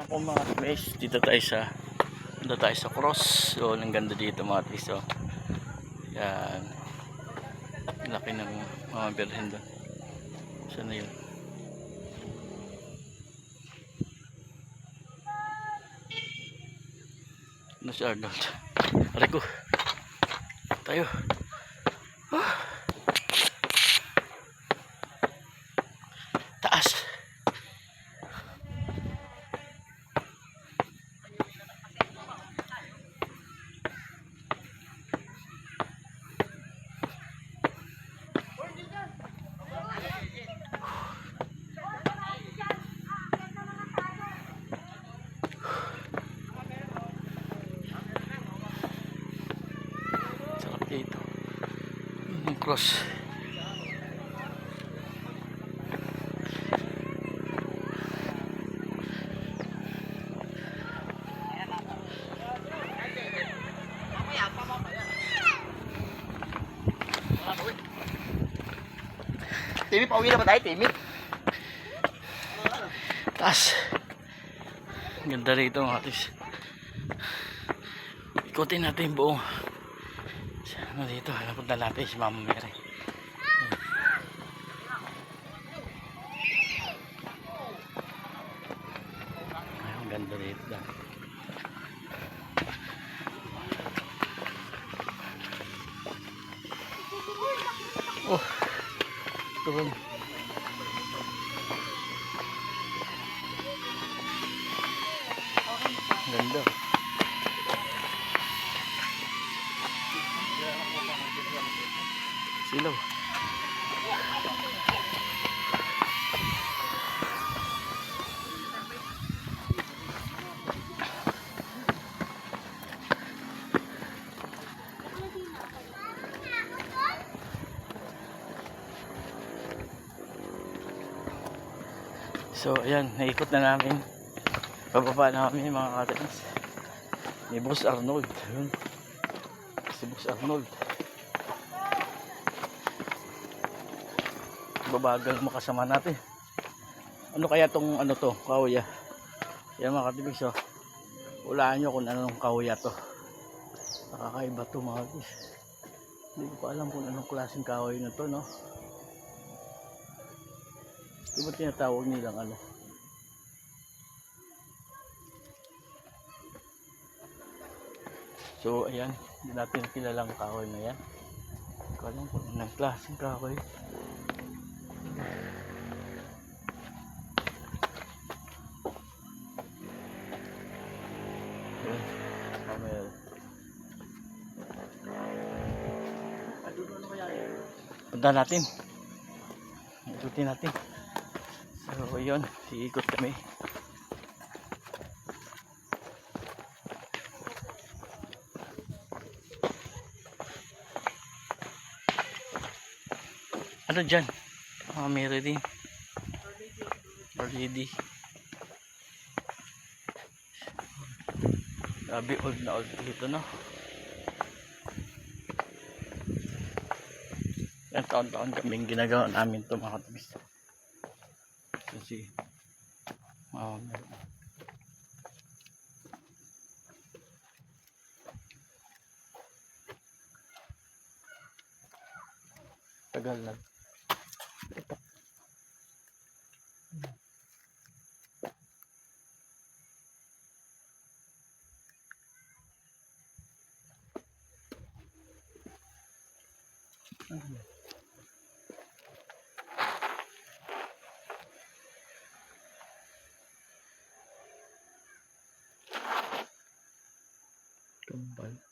ako mga guys, dito tayo sa cross. So ang ganda dito mga guys. So yan, laki ng mga birhen doon. Saan na yun? Ano si Arnold? Aray ko, tayo. Taas. Sarap dito. Yung cross. Timmy, pauwi na ba tayo, Timmy? Taas. Ganda rito mga guys. Ikutin natin yung buong. Ano dito? Napunta natin si Mama Mary. Ay, ang ganda dito. Oh, turun. Ganda. Silaw. So ayan, naikot na namin. Pababa namin mga katins. Ni Boss Arnold. Ayun. Si Boss Arnold. Babagal makasama natin. Ano kaya tong ano to? Kahoy. Yan mga katibig. So, hulaan nyo kung anong kahoy to. Nakakaiba to mga katibig. Hindi ko pa alam kung anong klaseng kahoy na to, no? Ito ba tinatawag nilang ano? So ayan, hindi natin kilalang kahoy na yan. Hindi ko alam kung anong klaseng kahoy. Punta natin. Ikutin natin. So yun, iikot kami. Ano dyan? Meron din. Already. Grabe, old na old dito, no? Yan, taon-taon kaming ginagawa namin ito mga katibis. Kasi tagal lang. Tumbal.